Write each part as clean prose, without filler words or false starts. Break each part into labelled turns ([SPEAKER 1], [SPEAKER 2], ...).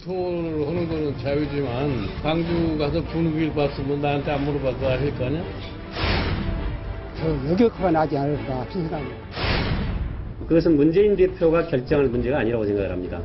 [SPEAKER 1] 투표를 하는 거는 자유지만 광주 가서 분위기를 봤으면 나한테 안 물어봐도 할 거 아니야?
[SPEAKER 2] 더 여격화가 나지 않을까 생각합니다.
[SPEAKER 3] 그것은 문재인 대표가 결정할 문제가 아니라고 생각을 합니다.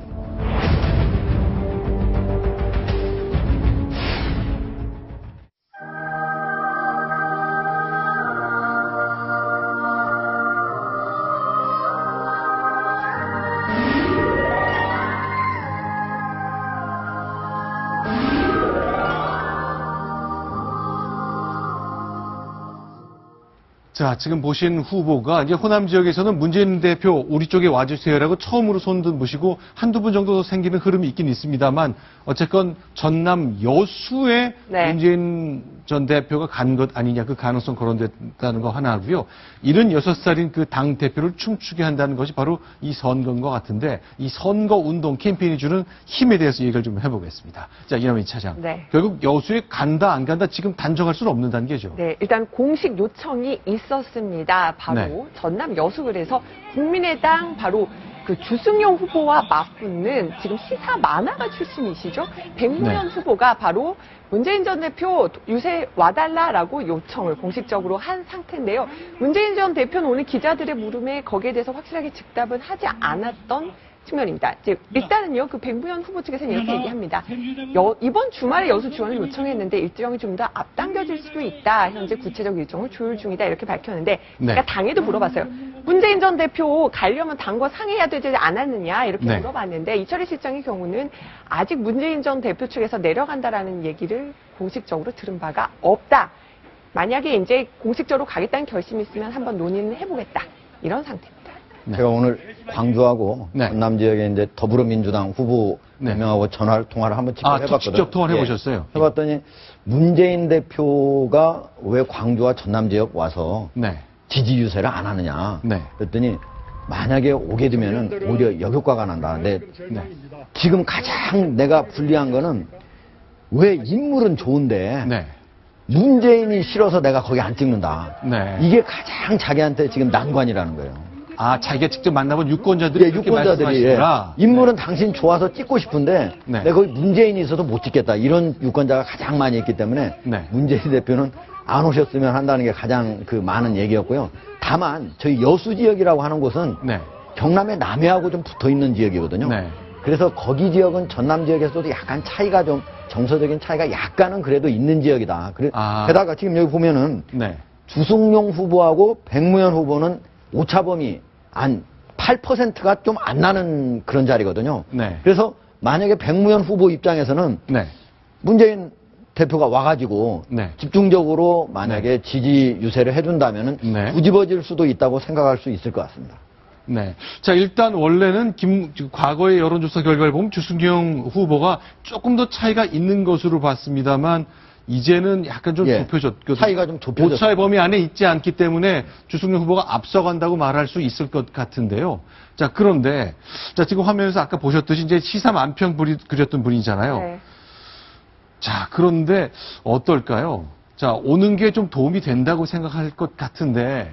[SPEAKER 4] 자, 지금 보신 후보가 이제 호남 지역에서는 문재인 대표 우리 쪽에 와주세요라고 처음으로 손든 모시고 한두 분 정도 생기는 흐름이 있긴 있습니다만 어쨌건 전남 여수에
[SPEAKER 5] 네.
[SPEAKER 4] 문재인 전 대표가 간 것 아니냐 그 가능성 거론됐다는 거 하나 하고요. 76살인 그 당 대표를 춤추게 한다는 것이 바로 이 선거인 것 같은데 이 선거 운동 캠페인이 주는 힘에 대해서 얘기를 좀 해보겠습니다. 자, 이남희 차장.
[SPEAKER 5] 네.
[SPEAKER 4] 결국 여수에 간다 안 간다 지금 단정할 수는 없는 단계죠.
[SPEAKER 5] 네, 일단 공식 요청이 있었습니다. 바로
[SPEAKER 4] 네.
[SPEAKER 5] 전남 여수을에서 국민의당 바로 그 주승용 후보와 맞붙는 지금 시사 만화가 출신이시죠. 백무현
[SPEAKER 4] 네.
[SPEAKER 5] 후보가 바로 문재인 전 대표 유세 와달라라고 요청을 공식적으로 한 상태인데요. 문재인 전 대표는 오늘 기자들의 물음에 거기에 대해서 확실하게 즉답은 하지 않았던 측면입니다. 일단은요, 그 백무현 후보 측에서는 이렇게 얘기합니다. 이번 주말에 여수 지원을 요청했는데 일정이 좀 더 앞당겨질 수도 있다. 현재 구체적 일정을 조율 중이다. 이렇게 밝혔는데,
[SPEAKER 4] 네.
[SPEAKER 5] 제가 당에도 물어봤어요. 문재인 전 대표 가려면 당과 상의해야 되지 않았느냐 이렇게
[SPEAKER 4] 네.
[SPEAKER 5] 물어봤는데 이철희 실장의 경우는 아직 문재인 전 대표 측에서 내려간다라는 얘기를 공식적으로 들은 바가 없다. 만약에 이제 공식적으로 가겠다는 결심이 있으면 한번 논의는 해보겠다. 이런 상태입니다.
[SPEAKER 4] 네.
[SPEAKER 6] 제가 오늘 광주하고
[SPEAKER 4] 네.
[SPEAKER 6] 전남 지역에 이제 더불어민주당 후보
[SPEAKER 4] 네.
[SPEAKER 6] 4명하고 통화를 한번 직접 해봤거든요.
[SPEAKER 4] 직접 통화를 해보셨어요?
[SPEAKER 6] 예. 해봤더니 문재인 대표가 왜 광주와 전남 지역 와서
[SPEAKER 4] 네.
[SPEAKER 6] 지지 유세를 안 하느냐.
[SPEAKER 4] 네.
[SPEAKER 6] 그랬더니 만약에 오게 되면은 오히려 역효과가 난다. 근데
[SPEAKER 4] 네.
[SPEAKER 6] 지금 가장 내가 불리한 거는 왜 인물은 좋은데
[SPEAKER 4] 네.
[SPEAKER 6] 문재인이 싫어서 내가 거기 안 찍는다.
[SPEAKER 4] 네.
[SPEAKER 6] 이게 가장 자기한테 지금 난관이라는 거예요.
[SPEAKER 4] 아, 자기가 직접 만나본 유권자들이
[SPEAKER 6] 예,
[SPEAKER 4] 그렇게
[SPEAKER 6] 유권자들이
[SPEAKER 4] 말씀하시더라.
[SPEAKER 6] 인물은 당신 좋아서 찍고 싶은데
[SPEAKER 4] 네.
[SPEAKER 6] 내가 거기 문재인이 있어서 못 찍겠다 이런 유권자가 가장 많이 있기 때문에
[SPEAKER 4] 네.
[SPEAKER 6] 문재인 대표는 안 오셨으면 한다는 게 가장 그 많은 얘기였고요. 다만 저희 여수 지역이라고 하는 곳은
[SPEAKER 4] 네.
[SPEAKER 6] 경남의 남해하고 좀 붙어 있는 지역이거든요.
[SPEAKER 4] 네.
[SPEAKER 6] 그래서 거기 지역은 전남 지역에서도 약간 차이가 좀 정서적인 차이가 약간은 그래도 있는 지역이다. 게다가 지금 여기 보면은
[SPEAKER 4] 네.
[SPEAKER 6] 주승용 후보하고 백무현 후보는 오차범위 한 8%가 좀 안 나는 그런 자리거든요.
[SPEAKER 4] 네.
[SPEAKER 6] 그래서 만약에 백무현 후보 입장에서는
[SPEAKER 4] 네.
[SPEAKER 6] 문재인 대표가 와가지고
[SPEAKER 4] 네.
[SPEAKER 6] 집중적으로 만약에 지지 유세를 해준다면은
[SPEAKER 4] 네.
[SPEAKER 6] 뒤집어질 수도 있다고 생각할 수 있을 것 같습니다.
[SPEAKER 4] 네. 자, 일단 원래는 과거의 여론조사 결과를 보면 주승용 후보가 조금 더 차이가 있는 것으로 봤습니다만 이제는 약간 좀
[SPEAKER 6] 예.
[SPEAKER 4] 좁혀졌거든요.
[SPEAKER 6] 차이가 좀 좁혀졌어요.
[SPEAKER 4] 오차의 범위 안에 있지 않기 때문에 주승용 후보가 앞서간다고 말할 수 있을 것 같은데요. 자, 그런데 자, 지금 화면에서 아까 보셨듯이 이제 시사 만평 그렸던 분이잖아요.
[SPEAKER 5] 네.
[SPEAKER 4] 자, 그런데 어떨까요? 자, 오는 게 좀 도움이 된다고 생각할 것 같은데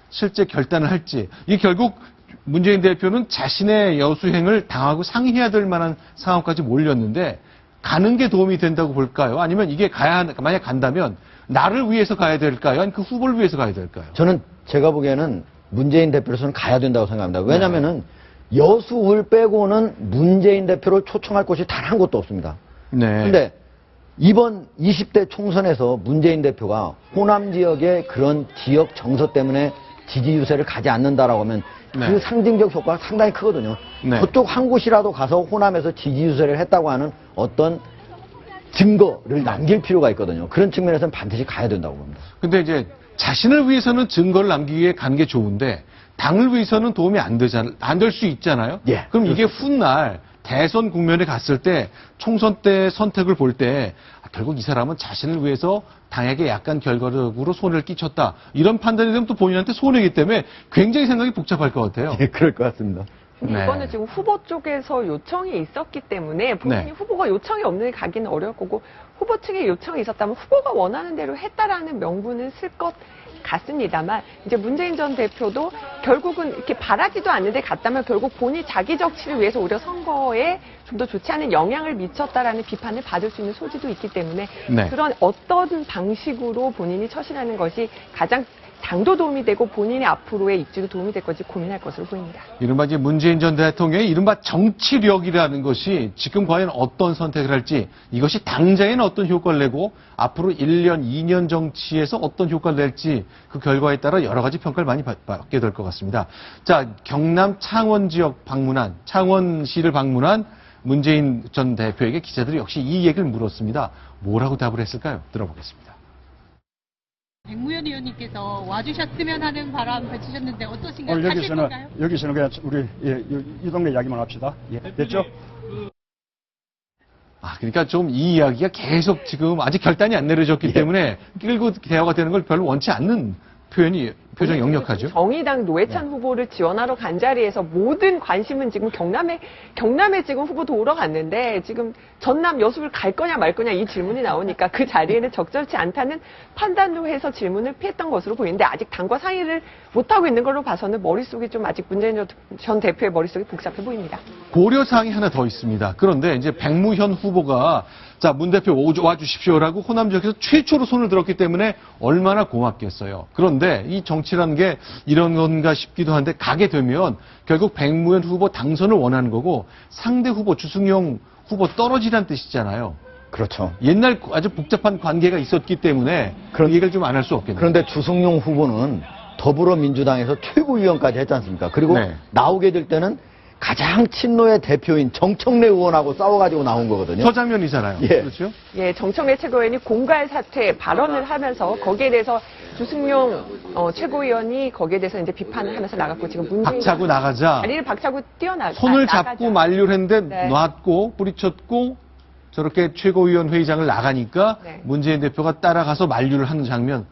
[SPEAKER 4] 실제 결단을 할지. 이게 결국 문재인 대표는 자신의 여수행을 당하고 상의해야 될 만한 상황까지 몰렸는데 가는 게 도움이 된다고 볼까요? 아니면 이게 만약 간다면 나를 위해서 가야 될까요? 아니면 그 후보를 위해서 가야 될까요?
[SPEAKER 6] 저는 제가 보기에는 문재인 대표로서는 가야 된다고 생각합니다. 왜냐면은 여수을 빼고는 문재인 대표를 초청할 곳이 단 한 곳도 없습니다.
[SPEAKER 4] 네.
[SPEAKER 6] 근데 이번 20대 총선에서 문재인 대표가 호남 지역의 그런 지역 정서 때문에 지지 유세를 가지 않는다라고 하면
[SPEAKER 4] 네.
[SPEAKER 6] 그 상징적 효과가 상당히 크거든요.
[SPEAKER 4] 네.
[SPEAKER 6] 그쪽 한 곳이라도 가서 호남에서 지지 유세를 했다고 하는 어떤 증거를 남길 필요가 있거든요. 그런 측면에서는 반드시 가야 된다고 봅니다.
[SPEAKER 4] 근데 이제 자신을 위해서는 증거를 남기기 위해 가는 게 좋은데 당을 위해서는 도움이 안 될 수 있잖아요.
[SPEAKER 6] 예,
[SPEAKER 4] 그럼 이게 훗날 대선 국면에 갔을 때 총선 때 선택을 볼 때 결국 이 사람은 자신을 위해서 당에게 약간 결과적으로 손해를 끼쳤다. 이런 판단이 되면 또 본인한테 손해이기 때문에 굉장히 생각이 복잡할 것 같아요.
[SPEAKER 6] 예, 그럴 것 같습니다.
[SPEAKER 5] 근데
[SPEAKER 4] 네.
[SPEAKER 5] 이거는 지금 후보 쪽에서 요청이 있었기 때문에 본인이
[SPEAKER 4] 네.
[SPEAKER 5] 후보가 요청이 없는 데 가기는 어려울 거고 후보 측에 요청이 있었다면 후보가 원하는 대로 했다라는 명분은 쓸 것 갔습니다만 이제 문재인 전 대표도 결국은 이렇게 바라지도 않는데 갔다면 결국 본인이 자기 정치를 위해서 오히려 선거에 좀 더 좋지 않은 영향을 미쳤다라는 비판을 받을 수 있는 소지도 있기 때문에
[SPEAKER 4] 네.
[SPEAKER 5] 그런 어떤 방식으로 본인이 처신하는 것이 가장 당도 도움이 되고 본인의 앞으로의 입지도 도움이 될 건지 고민할 것으로 보입니다.
[SPEAKER 4] 이른바 이제 문재인 전 대통령의 이른바 정치력이라는 것이 지금 과연 어떤 선택을 할지, 이것이 당장에는 어떤 효과를 내고 앞으로 1년, 2년 정치에서 어떤 효과를 낼지 그 결과에 따라 여러 가지 평가를 많이 받게 될 것 같습니다. 자, 경남 창원 지역 방문한, 창원시를 방문한 문재인 전 대표에게 기자들이 역시 이 얘기를 물었습니다. 뭐라고 답을 했을까요? 들어보겠습니다.
[SPEAKER 7] 백무현 의원님께서 와주셨으면 하는 바람 펼치셨는데 어떠신가요?
[SPEAKER 2] 오늘
[SPEAKER 7] 하실 건가요?
[SPEAKER 2] 여기서는 그냥 우리 이 동네 이야기만 합시다. 예, 됐죠?
[SPEAKER 4] 그러니까 좀 이 이야기가 계속 지금 아직 결단이 안 내려졌기 때문에 끌고 대화가 되는 걸 별로 원치 않는 표정이 역력하죠.
[SPEAKER 5] 정의당 노회찬 후보를 지원하러 간 자리에서 모든 관심은 지금 경남에 지금 후보 도우러 갔는데 지금 전남 여수를 갈 거냐 말 거냐 이 질문이 나오니까 그 자리에는 적절치 않다는 판단도 해서 질문을 피했던 것으로 보이는데 아직 당과 상의를 못하고 있는 걸로 봐서는 머릿속이 좀 아직 문재인 전 대표의 머릿속이 복잡해 보입니다.
[SPEAKER 4] 고려사항이 하나 더 있습니다. 그런데 이제 백무현 후보가 자, 문 대표 와주십시오라고 호남 지역에서 최초로 손을 들었기 때문에 얼마나 고맙겠어요. 그런데 이 정치라는 게 이런 건가 싶기도 한데 가게 되면 결국 백무현 후보 당선을 원하는 거고 상대 후보 주승용 후보 떨어지라는 뜻이잖아요.
[SPEAKER 6] 그렇죠.
[SPEAKER 4] 옛날 아주 복잡한 관계가 있었기 때문에 그런 얘기를 좀 안 할 수 없겠네요.
[SPEAKER 6] 그런데 주승용 후보는 더불어민주당에서 최고위원까지 했지 않습니까? 그리고
[SPEAKER 4] 네.
[SPEAKER 6] 나오게 될 때는 가장 친노의 대표인 정청래 의원하고 싸워가지고 나온 거거든요.
[SPEAKER 4] 저 장면이잖아요.
[SPEAKER 6] 예.
[SPEAKER 4] 그렇죠?
[SPEAKER 5] 예, 정청래 최고위원이 공갈 사퇴 발언을 하면서 거기에 대해서 주승용 최고위원이 거기에 대해서 이제 비판을 하면서 나갔고 지금 문재인
[SPEAKER 4] 박차고 나가자.
[SPEAKER 5] 다리를 박차고
[SPEAKER 4] 손을 잡고 만류를 했는데
[SPEAKER 5] 네.
[SPEAKER 4] 놨고 뿌리쳤고 저렇게 최고위원 회의장을 나가니까
[SPEAKER 5] 네.
[SPEAKER 4] 문재인 대표가 따라가서 만류를 하는 장면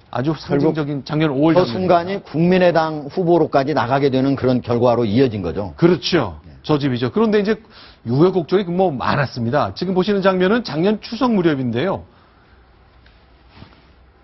[SPEAKER 4] 아주 상징적인 장면 5월
[SPEAKER 6] 저 순간이 국민의당 후보로까지 나가게 되는 그런 결과로 이어진 거죠.
[SPEAKER 4] 그렇죠. 저 집이죠. 그런데 이제 우여곡절이 뭐 많았습니다. 지금 보시는 장면은 작년 추석 무렵인데요.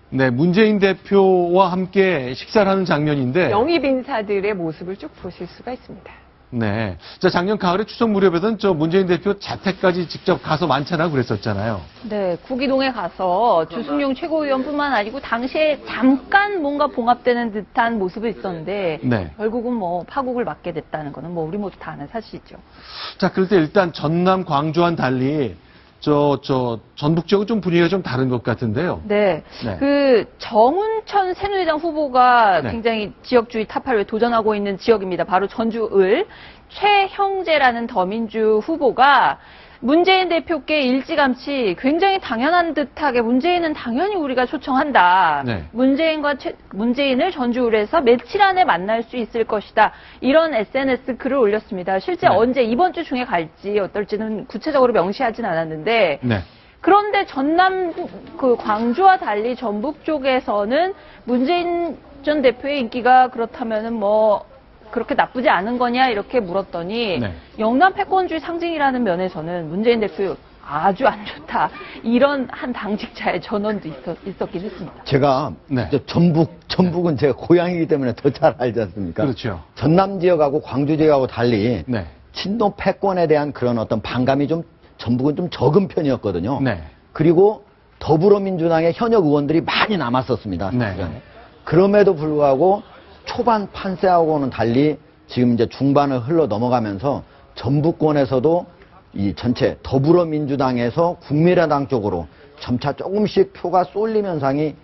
[SPEAKER 4] 네, 문재인 대표와 함께 식사를 하는 장면인데
[SPEAKER 5] 영입 인사들의 모습을 쭉 보실 수가 있습니다.
[SPEAKER 4] 네. 자, 작년 가을에 추석 무렵에는 저 문재인 대표 자택까지 직접 가서 만찬하고 그랬었잖아요.
[SPEAKER 8] 네, 구기동에 가서 주승용 최고위원뿐만 아니고 당시에 잠깐 뭔가 봉합되는 듯한 모습이 있었는데
[SPEAKER 4] 네.
[SPEAKER 8] 결국은 뭐 파국을 맞게 됐다는 거는 뭐 우리 모두 다 아는 사실이죠.
[SPEAKER 4] 자, 그럴 때 일단 전남, 광주와는 달리 전북 지역은 좀 분위기가 좀 다른 것 같은데요.
[SPEAKER 8] 네.
[SPEAKER 4] 네.
[SPEAKER 8] 그 정운천 새누리당 후보가
[SPEAKER 4] 네.
[SPEAKER 8] 굉장히 지역주의 타파를 도전하고 있는 지역입니다. 바로 전주을 최형재라는 더민주 후보가 문재인 대표께 일찌감치 굉장히 당연한 듯하게 문재인은 당연히 우리가 초청한다.
[SPEAKER 4] 네.
[SPEAKER 8] 문재인을 전주을에서 며칠 안에 만날 수 있을 것이다. 이런 SNS 글을 올렸습니다. 실제
[SPEAKER 4] 네.
[SPEAKER 8] 언제 이번 주 중에 갈지 어떨지는 구체적으로 명시하진 않았는데
[SPEAKER 4] 네.
[SPEAKER 8] 그런데 전남 광주와 달리 전북 쪽에서는 문재인 전 대표의 인기가 그렇다면은 뭐 그렇게 나쁘지 않은 거냐 이렇게 물었더니
[SPEAKER 4] 네.
[SPEAKER 8] 영남 패권주의 상징이라는 면에서는 문재인 대표 아주 안 좋다. 이런 한 당직자의 전언도 있었긴 했습니다.
[SPEAKER 6] 제가
[SPEAKER 4] 네.
[SPEAKER 6] 전북은 제가 고향이기 때문에 더 잘 알지 않습니까?
[SPEAKER 4] 그렇죠.
[SPEAKER 6] 전남 지역하고 광주 지역하고 달리
[SPEAKER 4] 네.
[SPEAKER 6] 친노 패권에 대한 그런 어떤 반감이 좀 전북은 좀 적은 편이었거든요.
[SPEAKER 4] 네.
[SPEAKER 6] 그리고 더불어민주당의 현역 의원들이 많이 남았었습니다.
[SPEAKER 4] 네.
[SPEAKER 6] 그럼에도 불구하고 초반 판세하고는 달리 지금 이제 중반을 흘러 넘어가면서 전북권에서도 이 전체 더불어민주당에서 국민의당 쪽으로 점차 조금씩 표가 쏠림 현상이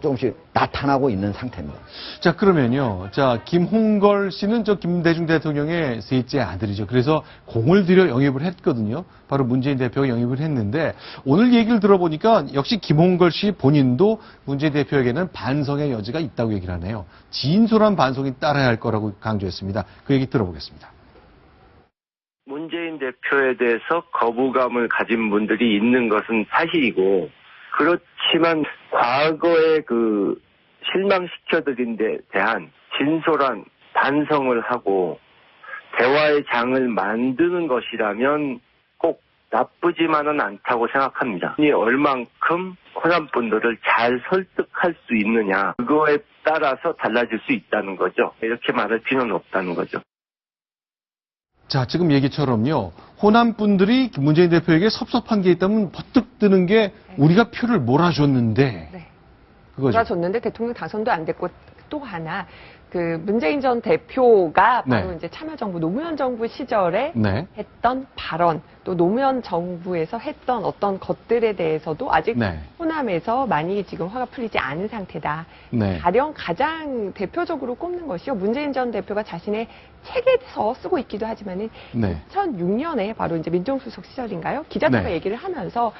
[SPEAKER 6] 조금씩 나타나고 있는 상태입니다.
[SPEAKER 4] 자, 그러면요. 자, 김홍걸 씨는 저 김대중 대통령의 셋째 아들이죠. 그래서 공을 들여 영입을 했거든요. 바로 문재인 대표가 영입을 했는데 오늘 얘기를 들어보니까 역시 김홍걸 씨 본인도 문재인 대표에게는 반성의 여지가 있다고 얘기를 하네요. 진솔한 반성이 따라야 할 거라고 강조했습니다. 그 얘기 들어보겠습니다.
[SPEAKER 9] 문재인 대표에 대해서 거부감을 가진 분들이 있는 것은 사실이고 그렇지만 과거에 그 실망시켜드린 데 대한 진솔한 반성을 하고 대화의 장을 만드는 것이라면 꼭 나쁘지만은 않다고 생각합니다. 이 얼만큼 호남 분들을 잘 설득할 수 있느냐, 그거에 따라서 달라질 수 있다는 거죠. 이렇게 말할 필요는 없다는 거죠.
[SPEAKER 4] 자, 지금 얘기처럼요. 호남 분들이 문재인 대표에게 섭섭한 게 있다면 버뜩 드는 게 우리가 표를 몰아줬는데.
[SPEAKER 5] 네.
[SPEAKER 4] 그거죠.
[SPEAKER 5] 몰아줬는데 대통령 당선도 안 됐고 또 하나 그 문재인 전 대표가 바로
[SPEAKER 4] 네.
[SPEAKER 5] 이제 참여정부 노무현 정부 시절에
[SPEAKER 4] 네.
[SPEAKER 5] 했던 발언 또 노무현 정부에서 했던 어떤 것들에 대해서도 아직
[SPEAKER 4] 네.
[SPEAKER 5] 호남에서 많이 지금 화가 풀리지 않은 상태다.
[SPEAKER 4] 네.
[SPEAKER 5] 가령 가장 대표적으로 꼽는 것이요. 문재인 전 대표가 자신의 책에서 쓰고 있기도 하지만은
[SPEAKER 4] 네.
[SPEAKER 5] 2006년에 바로 이제 민정수석 시절인가요? 기자들과
[SPEAKER 4] 네.
[SPEAKER 5] 얘기를 하면서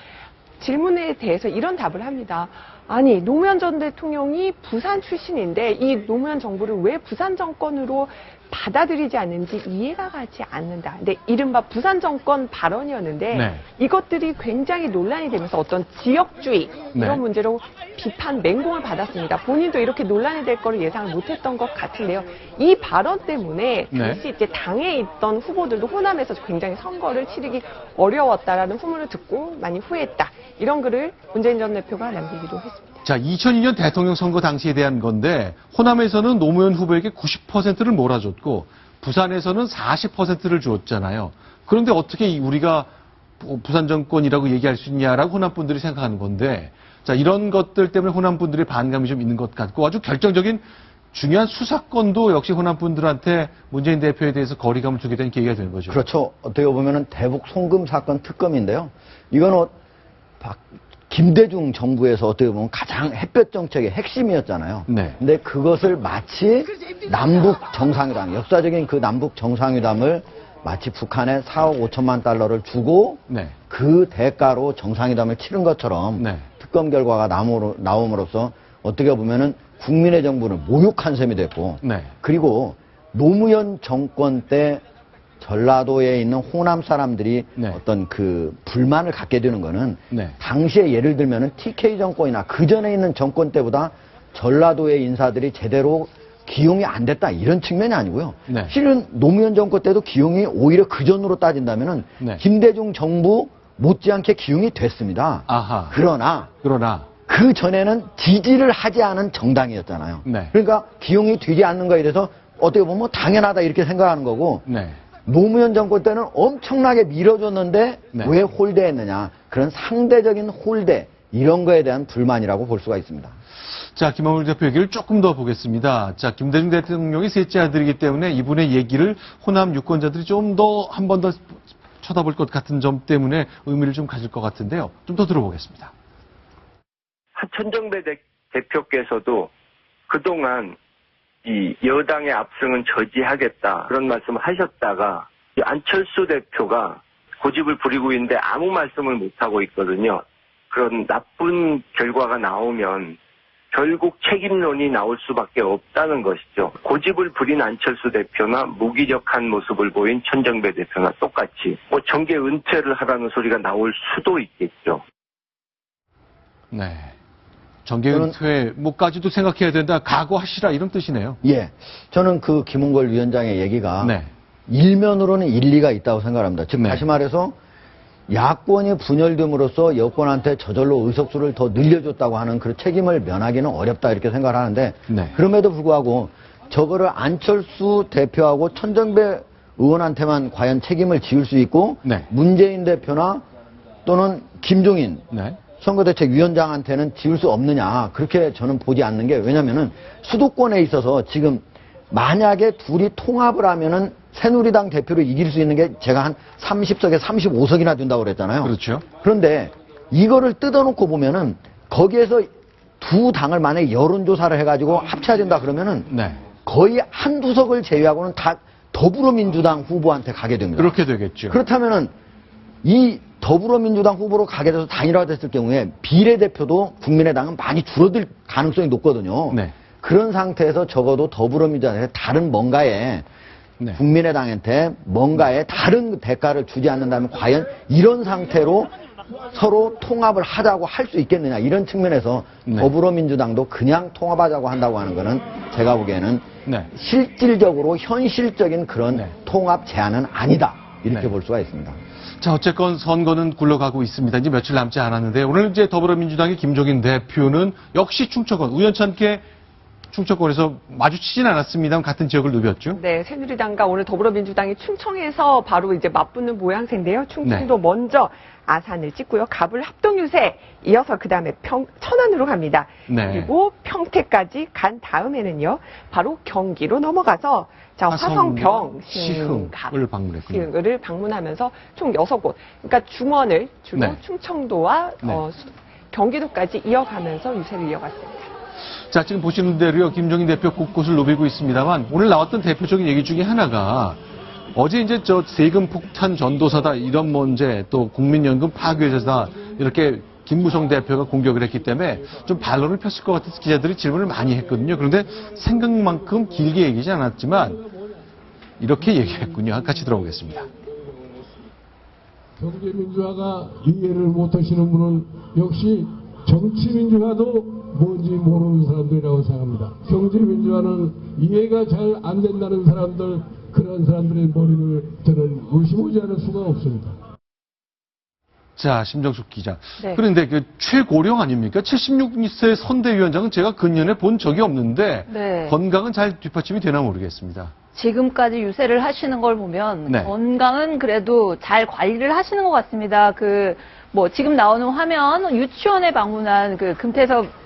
[SPEAKER 5] 질문에 대해서 이런 답을 합니다. 아니, 노무현 전 대통령이 부산 출신인데 이 노무현 정부를 왜 부산 정권으로 받아들이지 않는지 이해가 가지 않는다. 근데 이른바 부산 정권 발언이었는데
[SPEAKER 4] 네.
[SPEAKER 5] 이것들이 굉장히 논란이 되면서 어떤 지역주의
[SPEAKER 4] 네.
[SPEAKER 5] 이런 문제로 비판 맹공을 받았습니다. 본인도 이렇게 논란이 될 거를 예상을 못했던 것 같은데요. 이 발언 때문에
[SPEAKER 4] 네.
[SPEAKER 5] 당시 이제 당에 있던 후보들도 호남에서 굉장히 선거를 치르기 어려웠다라는 후문을 듣고 많이 후회했다. 이런 글을 문재인 전 대표가 남기기도 했습니다.
[SPEAKER 4] 자, 2002년 대통령 선거 당시에 대한 건데 호남에서는 노무현 후보에게 90%를 몰아줬고 부산에서는 40%를 주었잖아요. 그런데 어떻게 우리가 부산 정권이라고 얘기할 수 있냐라고 호남 분들이 생각하는 건데, 자, 이런 것들 때문에 호남 분들의 반감이 좀 있는 것 같고 아주 결정적인 중요한 수사권도 역시 호남 분들한테 문재인 대표에 대해서 거리감을 두게 된 계기가 되는 거죠.
[SPEAKER 6] 그렇죠. 어떻게 보면은 대북 송금 사건 특검인데요. 이건 김대중 정부에서 어떻게 보면 가장 햇볕 정책의 핵심이었잖아요.
[SPEAKER 4] 네.
[SPEAKER 6] 근데 그것을 마치 남북 정상회담, 역사적인 그 남북 정상회담을 마치 북한에 4억 5천만 달러를 주고
[SPEAKER 4] 네.
[SPEAKER 6] 그 대가로 정상회담을 치른 것처럼
[SPEAKER 4] 네.
[SPEAKER 6] 특검 결과가 나옴으로써 어떻게 보면은 국민의 정부를 모욕한 셈이 됐고,
[SPEAKER 4] 네.
[SPEAKER 6] 그리고 노무현 정권 때 전라도에 있는 호남 사람들이
[SPEAKER 4] 네.
[SPEAKER 6] 어떤 그 불만을 갖게 되는 거는
[SPEAKER 4] 네.
[SPEAKER 6] 당시에 예를 들면은 TK 정권이나 그 전에 있는 정권 때보다 전라도의 인사들이 제대로 기용이 안 됐다 이런 측면이 아니고요.
[SPEAKER 4] 네.
[SPEAKER 6] 실은 노무현 정권 때도 기용이 오히려 그 전으로 따진다면은
[SPEAKER 4] 네.
[SPEAKER 6] 김대중 정부 못지않게 기용이 됐습니다.
[SPEAKER 4] 아하.
[SPEAKER 6] 그러나 그 전에는 지지를 하지 않은 정당이었잖아요.
[SPEAKER 4] 네.
[SPEAKER 6] 그러니까 기용이 되지 않는 거에 대해서 어떻게 보면 뭐 당연하다 이렇게 생각하는 거고,
[SPEAKER 4] 네.
[SPEAKER 6] 노무현 정권 때는 엄청나게 밀어줬는데
[SPEAKER 4] 네.
[SPEAKER 6] 왜 홀대했느냐, 그런 상대적인 홀대 이런 거에 대한 불만이라고 볼 수가 있습니다.
[SPEAKER 4] 자, 김한물 대표 얘기를 조금 더 보겠습니다. 자, 김대중 대통령이 셋째 아들이기 때문에 이분의 얘기를 호남 유권자들이 좀 더 한 번 더 쳐다볼 것 같은 점 때문에 의미를 좀 가질 것 같은데요. 좀 더 들어보겠습니다.
[SPEAKER 9] 천정배 대표께서도 그동안 이 여당의 압승은 저지하겠다 그런 말씀을 하셨다가 이 안철수 대표가 고집을 부리고 있는데 아무 말씀을 못하고 있거든요. 그런 나쁜 결과가 나오면 결국 책임론이 나올 수밖에 없다는 것이죠. 고집을 부린 안철수 대표나 무기력한 모습을 보인 천정배 대표나 똑같이 뭐 정계 은퇴를 하라는 소리가 나올 수도 있겠죠.
[SPEAKER 4] 네. 정계 은퇴 뭐까지도 생각해야 된다. 각오하시라 이런 뜻이네요.
[SPEAKER 6] 예, 저는 그 김홍걸 위원장의 얘기가
[SPEAKER 4] 네.
[SPEAKER 6] 일면으로는 일리가 있다고 생각합니다. 즉
[SPEAKER 4] 네.
[SPEAKER 6] 다시 말해서 야권이 분열됨으로써 여권한테 저절로 의석수를 더 늘려줬다고 하는 그 책임을 면하기는 어렵다 이렇게 생각을 하는데,
[SPEAKER 4] 네.
[SPEAKER 6] 그럼에도 불구하고 저거를 안철수 대표하고 천정배 의원한테만 과연 책임을 지을 수 있고
[SPEAKER 4] 네.
[SPEAKER 6] 문재인 대표나 또는 김종인
[SPEAKER 4] 네.
[SPEAKER 6] 선거대책위원장한테는 지을 수 없느냐, 그렇게 저는 보지 않는 게, 왜냐면은 수도권에 있어서 지금 만약에 둘이 통합을 하면은 새누리당 대표를 이길 수 있는 게 제가 한 30석에 35석이나 된다고 그랬잖아요.
[SPEAKER 4] 그렇죠.
[SPEAKER 6] 그런데 이거를 뜯어놓고 보면은 거기에서 두 당을 만약에 여론조사를 해가지고 합쳐야 된다 그러면은
[SPEAKER 4] 네.
[SPEAKER 6] 거의 한두 석을 제외하고는 다 더불어민주당 후보한테 가게 됩니다.
[SPEAKER 4] 그렇게 되겠죠.
[SPEAKER 6] 그렇다면은 이 더불어민주당 후보로 가게 돼서 단일화됐을 경우에 비례대표도 국민의당은 많이 줄어들 가능성이 높거든요.
[SPEAKER 4] 네.
[SPEAKER 6] 그런 상태에서 적어도 더불어민주당에 다른 뭔가에
[SPEAKER 4] 네.
[SPEAKER 6] 국민의당한테 뭔가의 다른 대가를 주지 않는다면 과연 이런 상태로 서로 통합을 하자고 할 수 있겠느냐, 이런 측면에서
[SPEAKER 4] 네.
[SPEAKER 6] 더불어민주당도 그냥 통합하자고 한다고 하는 거는 제가 보기에는
[SPEAKER 4] 네.
[SPEAKER 6] 실질적으로 현실적인 그런
[SPEAKER 4] 네.
[SPEAKER 6] 통합 제안은 아니다 이렇게
[SPEAKER 4] 네.
[SPEAKER 6] 볼 수가 있습니다.
[SPEAKER 4] 자, 어쨌건 선거는 굴러가고 있습니다. 이제 며칠 남지 않았는데 오늘 이제 더불어민주당의 김종인 대표는 역시 충청권, 우연찮게 충청권에서 마주치진 않았습니다만 같은 지역을 누볐죠.
[SPEAKER 5] 네, 새누리당과 오늘 더불어민주당이 충청에서 바로 이제 맞붙는 모양새인데요. 충청도 먼저 아산을 찍고요. 갑을 합동유세 이어서 그 다음에 천안으로 갑니다.
[SPEAKER 4] 네.
[SPEAKER 5] 그리고 평택까지 간 다음에는요. 바로 경기로 넘어가서 자, 화성병,
[SPEAKER 4] 시흥을 방문했군요.
[SPEAKER 5] 시흥을 방문하면서 총 6곳. 그러니까 중원을 주로
[SPEAKER 4] 네.
[SPEAKER 5] 충청도와
[SPEAKER 4] 네.
[SPEAKER 5] 경기도까지 이어가면서 유세를 이어갔습니다.
[SPEAKER 4] 자, 지금 보시는 대로요, 김종인 대표 곳곳을 누비고 있습니다만, 오늘 나왔던 대표적인 얘기 중에 하나가, 어제 이제 세금 폭탄 전도사다, 이런 문제, 또 국민연금 파괴자다, 이렇게 김무성 대표가 공격을 했기 때문에 좀 반론을 폈을 것 같아서 기자들이 질문을 많이 했거든요. 그런데 생각만큼 길게 얘기하지 않았지만, 이렇게 얘기했군요. 같이 들어보겠습니다.
[SPEAKER 10] 경제민주화가 이해를 못하시는 분은 역시 정치민주화도 뭔지 모르는 사람들이라고 생각합니다. 경제민주화는 이해가 잘 안 된다는 사람들, 그런 사람들의 머리를 저는 의심하지 않을 수가 없습니다.
[SPEAKER 4] 자, 심정숙 기자.
[SPEAKER 5] 네.
[SPEAKER 4] 그런데 그 최고령 아닙니까? 76세 선대위원장은 제가 근년에 본 적이 없는데
[SPEAKER 8] 네.
[SPEAKER 4] 건강은 잘 뒷받침이 되나 모르겠습니다.
[SPEAKER 8] 지금까지 유세를 하시는 걸 보면
[SPEAKER 4] 네.
[SPEAKER 8] 건강은 그래도 잘 관리를 하시는 것 같습니다. 지금 나오는 화면 유치원에 방문한 그 금태섭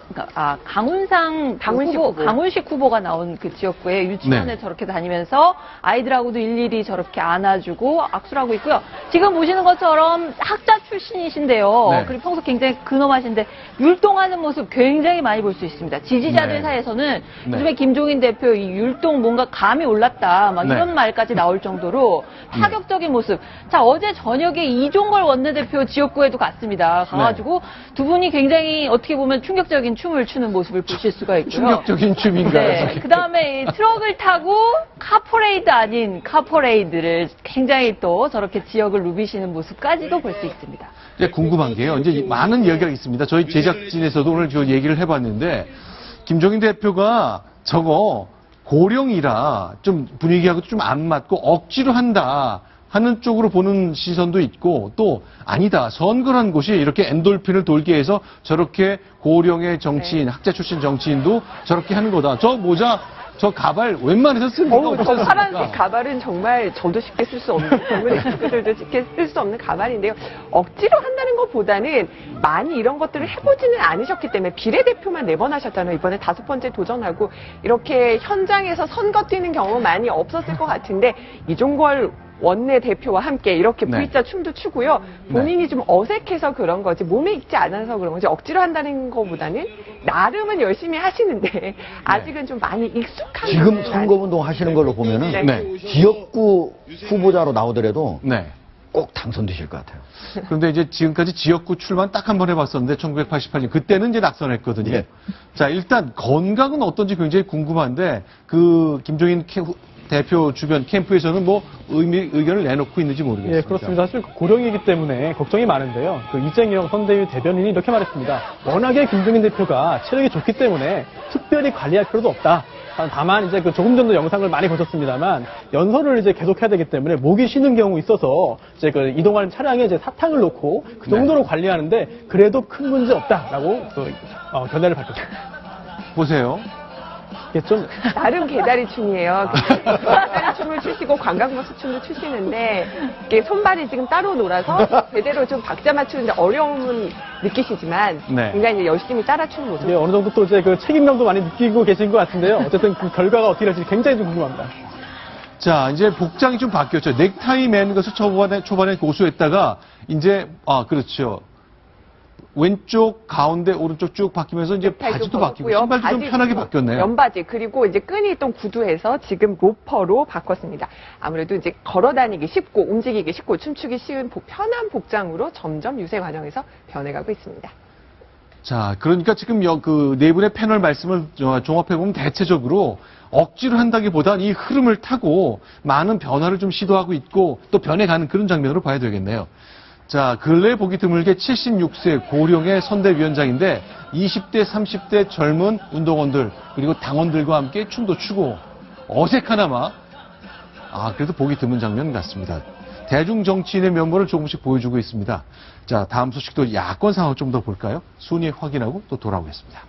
[SPEAKER 8] 강훈식 후보가 나온 그 지역구에 유치원에
[SPEAKER 4] 네.
[SPEAKER 8] 저렇게 다니면서 아이들하고도 일일이 저렇게 안아주고 악수를 하고 있고요. 지금 보시는 것처럼 학자 출신이신데요.
[SPEAKER 4] 네.
[SPEAKER 8] 그리고 평소 굉장히 근엄하신데 율동하는 모습 굉장히 많이 볼 수 있습니다. 지지자들
[SPEAKER 4] 네.
[SPEAKER 8] 사이에서는
[SPEAKER 4] 네.
[SPEAKER 8] 요즘에 김종인 대표 이 율동 뭔가 감이 올랐다 막
[SPEAKER 4] 네.
[SPEAKER 8] 이런 말까지 나올 정도로 파격적인 모습. 자, 어제 저녁에 이종걸 원내대표 지역구에도 갔습니다. 가가지고 두 분이 굉장히 어떻게 보면 충격적인 춤을 추는 모습을 보실 수가 있고요.
[SPEAKER 4] 충격적인 춤인가요?
[SPEAKER 8] 네. 그 다음에 트럭을 타고 카퍼레이드 아닌 카퍼레이드를 굉장히 또 저렇게 지역을 누비시는 모습까지도 볼 수 있습니다.
[SPEAKER 4] 이제 궁금한 게요. 이제 많은 이야기가 있습니다. 저희 제작진에서도 오늘 저 얘기를 해봤는데 김종인 대표가 저거 고령이라 좀 분위기하고도 좀 안 맞고 억지로 한다 하는 쪽으로 보는 시선도 있고 또 아니다. 선거란 곳이 이렇게 엔돌핀을 돌게 해서 저렇게 고령의 정치인,
[SPEAKER 5] 네.
[SPEAKER 4] 학자 출신 정치인도 저렇게 하는 거다. 저 모자, 저 가발 웬만해서 쓸 리가 없지
[SPEAKER 5] 저
[SPEAKER 4] 않습니까?
[SPEAKER 5] 파란색 가발은 정말 저도 쉽게 쓸 수 없는, 젊은 친구들도 쉽게 쓸 수 없는 가발인데요. 억지로 한다는 것보다는 많이 이런 것들을 해보지는 않으셨기 때문에 비례대표만 4번 하셨잖아요. 이번에 5번째 도전하고 이렇게 현장에서 선거 뛰는 경우 많이 없었을 것 같은데 이종걸 원내대표와 함께 이렇게
[SPEAKER 4] 네.
[SPEAKER 5] V자 춤도 추고요. 본인이 좀 어색해서 그런 거지 몸에 익지 않아서 그런 거지 억지로 한다는 것보다는 나름은 열심히 하시는데 아직은 좀 많이 익숙한
[SPEAKER 6] 지금
[SPEAKER 5] 부분은
[SPEAKER 6] 선거운동 하시는 걸로 보면은
[SPEAKER 4] 네.
[SPEAKER 6] 지역구 후보자로 나오더라도
[SPEAKER 4] 네.
[SPEAKER 6] 꼭 당선되실 것 같아요.
[SPEAKER 4] 그런데 이제 지금까지 지역구 출마는 딱 한 번 해봤었는데 1988년 그때는 이제 낙선했거든요.
[SPEAKER 6] 예.
[SPEAKER 4] 자, 일단 건강은 어떤지 굉장히 궁금한데 그 김종인 대표 주변 캠프에서는 뭐 의견을 내놓고 있는지 모르겠습니다.
[SPEAKER 11] 예, 그렇습니다. 사실 고령이기 때문에 걱정이 많은데요. 이재명 선대위 대변인이 이렇게 말했습니다. 워낙에 김종인 대표가 체력이 좋기 때문에 특별히 관리할 필요도 없다. 다만 이제 조금 전도 영상을 많이 보셨습니다만 연설을 이제 계속해야 되기 때문에 목이 쉬는 경우 있어서 이제 이동하는 차량에 이제 사탕을 놓고 그 정도로 관리하는데 그래도 큰 문제 없다라고 견해를 밝혔습니다.
[SPEAKER 4] 보세요.
[SPEAKER 11] 이게 좀
[SPEAKER 5] 나름 개다리 춤이에요. 개다리 춤을 추시고 관광버스 춤도 추시는데 이게 손발이 지금 따로 놀아서 제대로 좀 박자 맞추는데 어려움은 느끼시지만
[SPEAKER 4] 네.
[SPEAKER 5] 굉장히 열심히 따라 추는 모습.
[SPEAKER 11] 네, 어느 정도 또 이제 책임감도 많이 느끼고 계신 것 같은데요. 어쨌든 그 결과가 어떻게 될지 굉장히 좀 궁금합니다.
[SPEAKER 4] 자, 이제 복장이 좀 바뀌었죠. 넥타이 매는 것을 초반에 고수했다가 이제 그렇죠. 왼쪽, 가운데, 오른쪽 쭉 바뀌면서 이제 바지도 바뀌고 신발도 좀 편하게 바뀌었네요.
[SPEAKER 5] 면바지 그리고 이제 끈이 있던 구두에서 지금 로퍼로 바꿨습니다. 아무래도 이제 걸어다니기 쉽고 움직이기 쉽고 춤추기 쉬운 편한 복장으로 점점 유세 과정에서 변해가고 있습니다.
[SPEAKER 4] 자, 그러니까 지금 그 네 분의 패널 말씀을 종합해보면 대체적으로 억지로 한다기보단 이 흐름을 타고 많은 변화를 좀 시도하고 있고 또 변해가는 그런 장면으로 봐야 되겠네요. 자, 근래 보기 드물게 76세 고령의 선대위원장인데 20대, 30대 젊은 운동원들 그리고 당원들과 함께 춤도 추고 어색하나마 그래도 보기 드문 장면 같습니다. 대중 정치인의 면모를 조금씩 보여주고 있습니다. 자, 다음 소식도 야권 상황 좀 더 볼까요? 순위 확인하고 또 돌아오겠습니다.